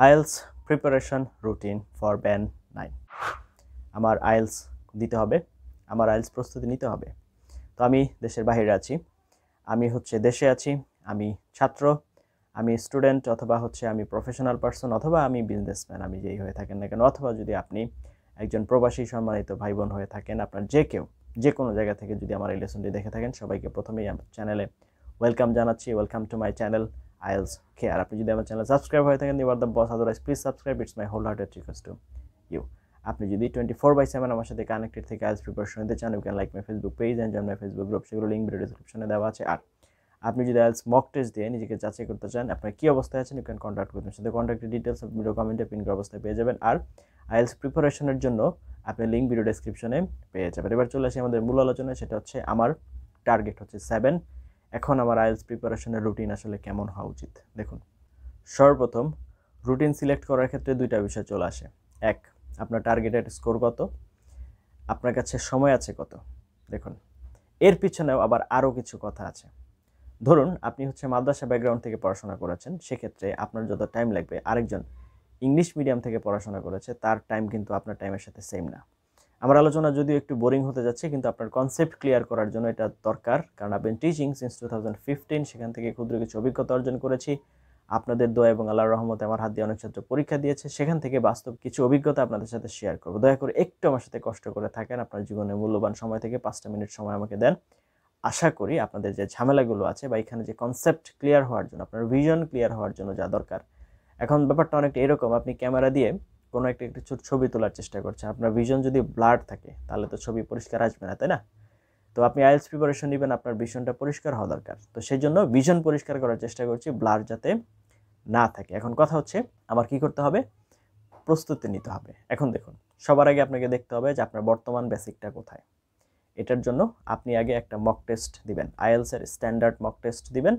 IELTS preparation routine for band 9। আমার IELTS দিতে হবে, আমার আইএলস প্রস্তুতি নিতে হবে। তো আমি দেশের বাইরে আছি, আমি দেশে আছি, আমি ছাত্র, আমি স্টুডেন্ট, অথবা আমি প্রফেশনাল পার্সন, অথবা আমি বিজনেসম্যান, আমি যেই হয়ে থাকেন না কেন, অথবা যদি আপনি একজন প্রবাসী সম্মানিত ভাই বোন হয়ে থাকেন, আপনার যে কোনো জায়গা থেকে যদি আমার এই লেসনটি দেখে থাকেন, সবাইকে প্রথমেই আমার চ্যানেলে ওয়েলকাম জানাচ্ছি। Welcome to my channel IELTS care. আপনি যদি আমার চ্যানেল সাবস্ক্রাইব হয়ে থাকেন, you are the boss, otherwise please subscribe, it's my whole hearted request to you. আপনি যদি 24/7 আমার সাথে কানেক্টেড থেকে আইএলস প্রিপারেশন নিতে চান, you can like my Facebook page and join my Facebook group, সেগুলো লিঙ্ক ভিডিও ডিসক্রিপশনে দেওয়া আছে। আর আপনি যদি আইএলস মক টেস্ট দিয়ে নিজেকে যাচাই করতে চান, আপনার কী অবস্থায় আছেন, ইউ ক্যান কন্ট্যাক্ট করুন, সাথে কন্ট্যাক্টের ডিটেলস ভিডিও কমেন্টে পিন করা অবস্থায় পেয়ে যাবেন। আর আইএলস প্রিপারেশনের জন্য আপনি লিঙ্ক ভিডিও ডেসক্রিপশনে পেয়ে যাবেন। এবার চলে আসি আমাদের মূল আলোচনায়, সেটা হচ্ছে আমার টার্গেট হচ্ছে 7। এখন আমার আইএলস প্রিপারেশনের রুটিন আসলে কেমন হওয়া উচিত। দেখুন, সর্বপ্রথম রুটিন সিলেক্ট করার ক্ষেত্রে দুইটা বিষয় চলে আসে। এক, আপনার টার্গেটের স্কোর কত, আপনার কাছে সময় আছে কত। দেখুন, এর পিছনেও আবার আরও কিছু কথা আছে। ধরুন আপনি মাদ্রাসা ব্যাকগ্রাউন্ড থেকে পড়াশোনা করেছেন, সেক্ষেত্রে আপনার যত টাইম লাগবে আরেকজন ইংলিশ মিডিয়াম থেকে পড়াশোনা করেছে তার টাইম কিন্তু আপনার টাইমের সাথে সেম না। আমার আলোচনা যদিও একটু বোরিং হতে যাচ্ছে, কিন্তু আপনার কনসেপ্ট ক্লিয়ার করার জন্য এটা দরকার, কারণ আপনি টিচিং সিন্স 2015, সেখান থেকে ক্ষুদ্র কিছু অভিজ্ঞতা অর্জন করেছি। আপনাদের দোয়া এবং আল্লাহর রহমতে আমার হাত দিয়ে অনেক ছাত্র পরীক্ষা দিয়েছে, সেখান থেকে বাস্তব কিছু অভিজ্ঞতা আপনাদের সাথে শেয়ার করবো। দয়া করে একটু আমার সাথে কষ্ট করে থাকেন, আপনার জীবনের মূল্যবান সময় থেকে 5টা মিনিট সময় আমাকে দেন। আশা করি আপনাদের যে ঝামেলাগুলো আছে বা এখানে যে কনসেপ্ট ক্লিয়ার হওয়ার জন্য, আপনার ভিশন ক্লিয়ার হওয়ার জন্য যা দরকার। এখন ব্যাপারটা অনেকটা এরকম, আপনি ক্যামেরা দিয়ে কোনো একটা ছবি তোলার চেষ্টা করছেন, আপনার ভিশন যদি ব্লার থাকে তাহলে তো ছবি পরিষ্কার আসবে না, তাই না? তো আপনি আইএলস প্রিপারেশন নেবেন, আপনার ভিশনটা পরিষ্কার হওয়া দরকার। তো সেই জন্য ভিশন পরিষ্কার করার চেষ্টা করছি, ব্লার যাতে না থাকে। এখন কথা হচ্ছে আমার কি করতে হবে, প্রস্তুতি নিতে হবে। এখন দেখুন, সবার আগে আপনাকে দেখতে হবে যে আপনার বর্তমান বেসিকটা কোথায়। এটার জন্য আপনি আগে একটা মক টেস্ট দিবেন, আইএলসের স্ট্যান্ডার্ড মক টেস্ট দিবেন,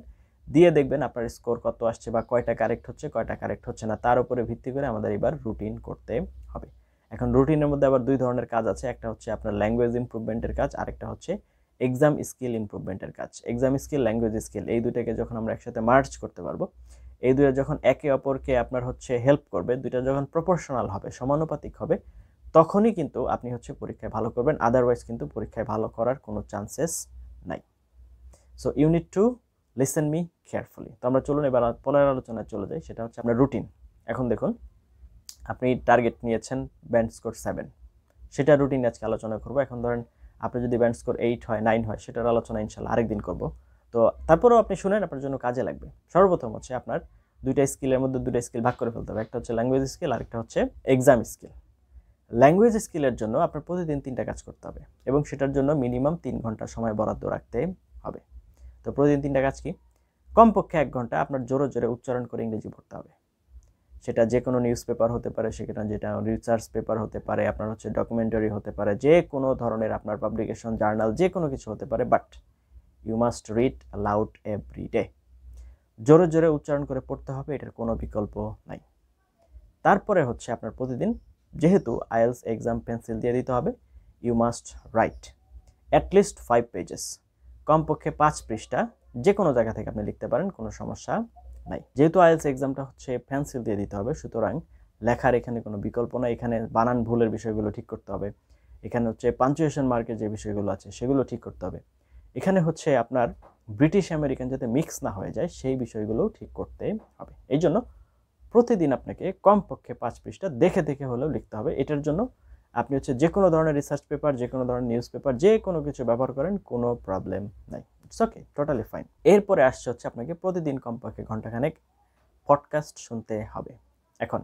দিয়ে দেখবেন আপনার স্কোর কত আসছে বা কয়টা কারেক্ট হচ্ছে কয়টা কারেক্ট হচ্ছে না। তার উপরে ভিত্তি করে আমাদের এবার রুটিন করতে হবে। এখন রুটিনের মধ্যে আবার দুই ধরনের কাজ আছে, একটা হচ্ছে আপনার ল্যাঙ্গুয়েজ ইমপ্রুভমেন্টের কাজ, আরেকটা হচ্ছে এক্সাম স্কিল ইমপ্রুভমেন্টের কাজ। এক্সাম স্কিল, ল্যাঙ্গুয়েজ স্কিল, এই দুইটাকে যখন আমরা একসাথে মার্জ করতে পারবো, এই দুইটা যখন একে অপরকে আপনার হেল্প করবে, দুইটা যখন প্রপোর্শনাল হবে, সমানুপাতিক হবে, তখনই কিন্তু আপনি পরীক্ষায় ভালো করবেন। আদারওয়াইজ কিন্তু পরীক্ষায় ভালো করার কোনো চান্সেস নাই। So you need to listen me carefully. তো আমরা চলুন এবার পরের আলোচনায় চলে যাই, সেটা হচ্ছে আপনার রুটিন। এখন দেখুন, আপনি টার্গেট নিয়েছেন ব্যান্ড স্কোর 7, সেটা রুটিন আজকে আলোচনা করব। এখন ধরেন আপনি যদি ব্যান্ড স্কোর 8 হয়, 9 হয়, সেটার আলোচনা ইনশাল্লাহ আরেকদিন করব। তো তারপরেও আপনি শুনেন, আপনার জন্য কাজে লাগবে। সর্বপ্রথম আপনার দুইটা স্কিলের মধ্যে দুইটা স্কিল ভাগ করে ফেলতে হবে, একটা হচ্ছে ল্যাঙ্গুয়েজ স্কিল, আরেকটা হচ্ছে এক্সাম স্কিল। ল্যাঙ্গুয়েজ স্কিলের জন্য আপনার প্রতিদিন 3টা কাজ করতে হবে, এবং সেটার জন্য মিনিমাম 3 ঘন্টা সময় বরাদ্দ রাখতে হবে। তো প্রতিদিন 3টা কাজ কি, কমপক্ষে 1 ঘন্টা আপনার জোরে জোরে উচ্চারণ করে ইংরেজি পড়তে হবে। সেটা যে কোনো নিউজ পেপার হতে পারে, সেখানে যেটা রিসার্চ পেপার হতে পারে, আপনার ডকুমেন্টারি হতে পারে, যে কোনো ধরনের আপনার পাবলিকেশন, জার্নাল, যে কোনো কিছু হতে পারে, but you must read aloud every day. জোরে জোরে উচ্চারণ করে পড়তে হবে, এটার কোনো বিকল্প নাই। তারপরে আপনার প্রতিদিন, যেহেতু আইএলস এক্সাম পেন্সিল দিয়ে দিতে হবে, you must write at least 5 pages, কমপক্ষে 5 পৃষ্ঠা, যে কোনো জায়গা থেকে আপনি লিখতে পারেন, কোনো সমস্যা নাই। যেহেতু আইএলস এক্সামটা পেন্সিল দিয়ে দিতে হবে, সুতরাং লেখার এখানে কোনো বিকল্প নাই। এখানে বানান ভুলের বিষয়গুলো ঠিক করতে হবে, এখানে পাঞ্চুয়েশন মার্কের যে বিষয়গুলো আছে সেগুলো ঠিক করতে হবে, এখানে আপনার ব্রিটিশ আমেরিকান যাতে মিক্স না হয়ে যায় সেই বিষয়গুলো ঠিক করতে হবে। এই জন্য প্রতিদিন আপনাকে কমপক্ষে 5 পৃষ্ঠা দেখে দেখে হলেও লিখতে হবে। এটার জন্য আপনি যে কোনো ধরনের রিসার্চ পেপার, যে কোনো ধরনের নিউজ পেপার, যে কোনো কিছু ব্যবহার করেন, কোনো প্রবলেম নাই, ইটস ওকে, টোটালি ফাইন। এরপরে আসছে আপনাকে প্রতিদিন কমপক্ষে ঘন্টাখানেক পডকাস্ট শুনতে হবে। এখন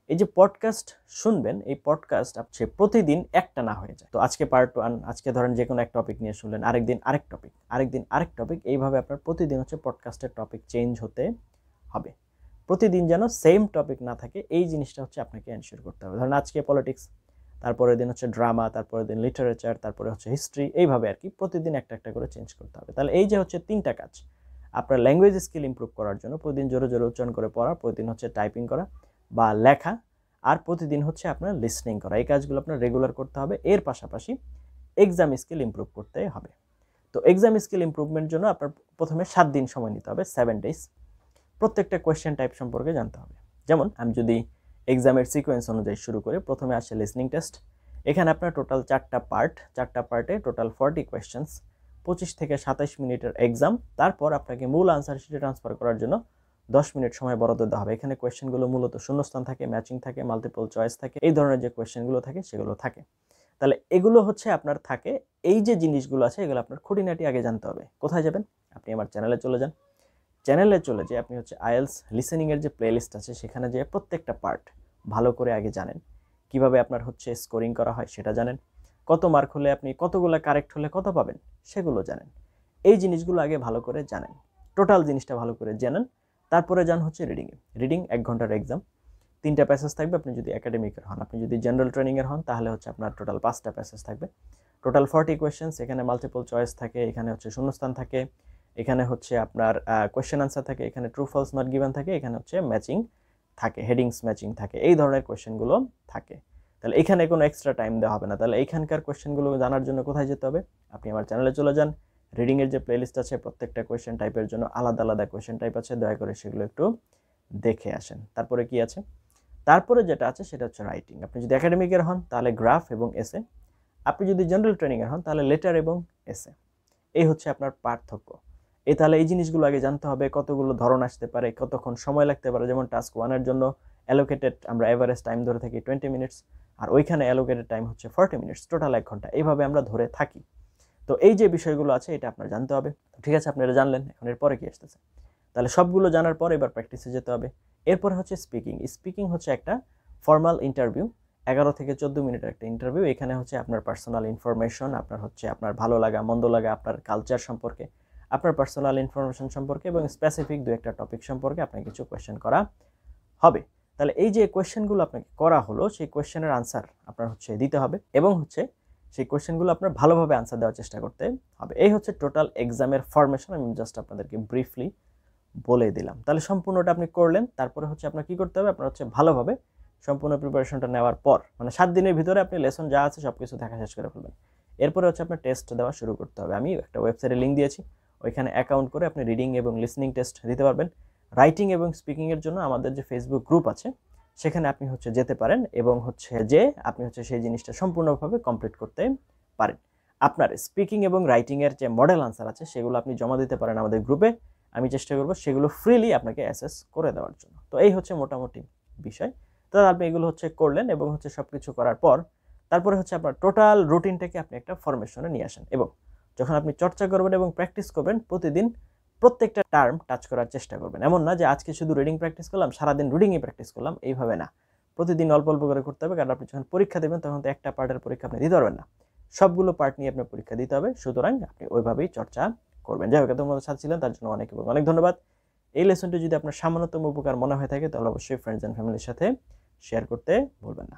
এই যে পডকাস্ট শুনবেন, এই পডকাস্ট প্রতিদিন একটা না হয়ে যায়। তো আজকে পার্ট 1, আজকে ধরেন যে কোনো এক টপিক নিয়ে শুনলেন, আরেকদিন আরেক টপিক, আরেকদিন আরেক টপিক, এইভাবে আপনার প্রতিদিন পডকাস্টের টপিক চেঞ্জ হতে হবে। প্রতিদিন যেন সেম টপিক না থাকে, এই জিনিসটা আপনাকে এনশিওর করতে হবে। ধরেন আজকে পলিটিক্স, তারপরের দিন ড্রামা, তারপরের দিন লিটারেচার, তারপরে হিস্ট্রি, এইভাবে আর কি প্রতিদিন একটা একটা করে চেঞ্জ করতে হবে। তাহলে এই যে 3টা কাজ আপনার ল্যাঙ্গুয়েজ স্কিল ইমপ্রুভ করার জন্য, প্রতিদিন জোরে জোরে উচ্চারণ করে পড়া, প্রতিদিন টাইপিং করা বা লেখা, আর প্রতিদিন আপনার লিসনিং করা, এই কাজগুলো আপনার রেগুলার করতে হবে। এর পাশাপাশি এক্সাম স্কিল ইমপ্রুভ করতে হবে। তো এক্সাম স্কিল ইমপ্রুভমেন্টের জন্য আপনার প্রথমে 7 দিন সময় নিতে হবে, 7 ডেজ। প্রত্যেকটা কোয়েশ্চেন টাইপ সম্পর্কে জানতে হবে। যেমন আমি যদি এক্সামের সিকোয়েন্স অনুযায়ী শুরু করে, প্রথমে আসে লিসনিং টেস্ট। এখানে আপনার টোটাল 4টা পার্টে টোটাল 40 কোয়েশ্চেন্স, 25 থেকে 27 মিনিটের এক্সাম। তারপর আপনাকে মূল আনসার শিটে ট্রান্সফার করার জন্য 10 মিনিট সময় বরাদ্দ দেওয়া হবে। এখানে কোয়েশ্চেনগুলো মূলত শূন্যস্থান থাকে, ম্যাচিং থাকে, মাল্টিপল চয়েস থাকে, এই ধরনের যে কোয়েশ্চেনগুলো থাকে সেগুলো থাকে। তাহলে এগুলো হচ্ছে আপনার থাকে, এই যে জিনিসগুলো আছে এগুলো আপনার খুঁটিনাটি আগে জানতে হবে। কোথায় যাবেন? আপনি আমার চ্যানেলে চলে যান। চ্যানেলে চলে যেয়ে আপনি হচ্ছে আইএলস লিসেনিংয়ের যে প্লেলিস্ট আছে সেখানে যেয়ে প্রত্যেকটা পার্ট ভালো করে আগে জানেন। কিভাবে আপনার হচ্ছে স্কোরিং করা হয় সেটা জানেন। কত মার্ক হলে আপনি কতগুলো কারেক্ট হলে কত পাবেন সেগুলো জানেন। এই জিনিসগুলো আগে ভালো করে জানেন, টোটাল জিনিসটা ভালো করে জানেন। তারপরে যান হচ্ছে রিডিংয়ে। রিডিং 1 ঘন্টার এক্সাম, 3টা প্যাসেজ থাকবে আপনি যদি একাডেমিকের হন। আপনি যদি জেনারেল ট্রেনিংয়ের হন তাহলে হচ্ছে আপনার টোটাল 5টা প্যাসেজ থাকবে। টোটাল 40 কোয়েশ্চেন্স, এখানে মাল্টিপল চয়েস থাকে, এখানে হচ্ছে শূন্যস্থান থাকে, এখানে হচ্ছে আপনার কোয়েশ্চেন আনসার থাকে, এখানে ট্রু ফলস নট গিভেন থাকে, এখানে হচ্ছে ম্যাচিং থাকে, হেডিংস ম্যাচিং থাকে, এই ধরনের কোয়েশ্চেনগুলো থাকে। তাহলে এখানে কোনো এক্সট্রা টাইম দেওয়া হবে না। তাহলে এইখানকার কোয়েশ্চেনগুলো জানার জন্য কোথায় যেতে হবে? আপনি আমার চ্যানেলে চলে যান। রিডিংয়ের যে প্লেলিস্ট আছে প্রত্যেকটা কোয়েশ্চেন টাইপের জন্য আলাদা আলাদা কোয়েশ্চেন টাইপ আছে, দয়া করে সেগুলো একটু দেখে আসেন। তারপরে কি আছে? তারপরে যেটা আছে সেটা হচ্ছে রাইটিং। আপনি যদি একাডেমিকের হন তাহলে গ্রাফ এবং এসে, আপনি যদি জেনারেল ট্রেনিংয়ের হন তাহলে লেটার এবং এসে। এই হচ্ছে আপনার পার্থক্য। তাহলে এই জিনিসগুলো আগে জানতে হবে, কতগুলো ধরন আসতে পারে, কতক্ষণ সময় লাগতে পারে। যেমন টাস্ক 1-এর জন্য অ্যালোকেটেড আমরা এভারেজ টাইম ধরে থাকি 20 মিনিটস, আর ওইখানে অ্যালোকেটেড টাইম হচ্ছে 40 মিনিটস, টোটাল 1 ঘন্টা, এইভাবে আমরা ধরে থাকি। তো এই যে বিষয়গুলো আছে এটা আপনার জানতে হবে। ঠিক আছে, আপনারা জানলেন, এখন এরপরে কি আসতেছে? তাহলে সবগুলো জানার পর এবার প্র্যাকটিসে যেতে হবে। এরপরে হচ্ছে স্পিকিং। স্পিকিং হচ্ছে একটা ফর্মাল ইন্টারভিউ, 11 থেকে 14 মিনিটের একটা ইন্টারভিউ। এখানে হচ্ছে আপনার পার্সোনাল ইনফরমেশন, আপনার হচ্ছে আপনার ভালো লাগা মন্দ লাগা, আপনার কালচার সম্পর্কে, আপনার পার্সোনাল ইনফরমেশন সম্পর্কে এবং স্পেসিফিক 2-একটা টপিক সম্পর্কে আপনাকে কিছু কোয়েশ্চেন করা হবে। তাহলে এই যে কোয়েশ্চেনগুলো আপনাকে করা হলো সেই কোয়েশ্চেনের আনসার আপনার হচ্ছে দিতে হবে এবং হচ্ছে সেই কোয়েশ্চেনগুলো আপনার ভালোভাবে আনসার দেওয়ার চেষ্টা করতে হবে। এই হচ্ছে টোটাল এক্সামের ফরমেশন। আমি জাস্ট আপনাদেরকে ব্রিফলি বলে দিলাম। তাহলে সম্পূর্ণটা আপনি করলেন। তারপরে হচ্ছে আপনার কি করতে হবে? আপনার হচ্ছে ভালোভাবে সম্পূর্ণ প্রিপারেশনটা নেওয়ার পর, মানে 7 দিনের ভিতরে আপনি লেসন যা আছে সব কিছু দেখা শেষ করে ফেলবেন। এরপরে হচ্ছে আপনার টেস্ট দেওয়া শুরু করতে হবে। আমি একটা ওয়েবসাইটে লিঙ্ক দিয়েছি, ওইখানে অ্যাকাউন্ট করে আপনি রিডিং এবং লিসনিং টেস্ট দিতে পারবেন। রাইটিং এবং স্পিকিংয়ের জন্য আমাদের যে ফেসবুক গ্রুপ আছে সেখানে আপনি হচ্ছে যেতে পারেন এবং হচ্ছে যে আপনি হচ্ছে সেই জিনিসটা সম্পূর্ণভাবে কমপ্লিট করতে পারেন। আপনার স্পিকিং এবং রাইটিংয়ের যে মডেল আনসার আছে সেগুলো আপনি জমা দিতে পারেন আমাদের গ্রুপে। আমি চেষ্টা করব সেগুলো ফ্রিলি আপনাকে অ্যাসেস করে দেওয়ার জন্য। তো এই হচ্ছে মোটামুটি বিষয়। তো আপনি এগুলো হচ্ছে করলেন এবং হচ্ছে সব কিছু করার পর তারপরে হচ্ছে আপনার টোটাল রুটিনটাকে আপনি একটা ফরমেশনে নিয়ে আসেন এবং যখন আপনি চর্চা করবেন এবং প্র্যাকটিস করবেন প্রতিদিন প্রত্যেকটা টার্ম টাচ করার চেষ্টা করবেন। এমন না যে আজকে শুধু রিডিং প্র্যাকটিস করলাম, সারাদিন রিডিংই প্র্যাকটিস করলাম, এইভাবে না। প্রতিদিন অল্প অল্প করে করতে হবে, কারণ আপনি যখন পরীক্ষা দেবেন তখন তো একটা পার্টের পরীক্ষা আপনি দিতে পারবেন না, সবগুলো পার্ট নিয়ে আপনার পরীক্ষা দিতে হবে। সুতরাং আপনি ওইভাবেই চর্চা করবেন। যাই হোক, তোমাদের সাথে ছিলেন তার জন্য অনেক এবং অনেক ধন্যবাদ। এই লেসনটি যদি আপনার সামান্যতম উপকার মনে হয়ে থাকে তাহলে অবশ্যই ফ্রেন্ডস অ্যান্ড ফ্যামিলির সাথে শেয়ার করতে ভুলবেন না।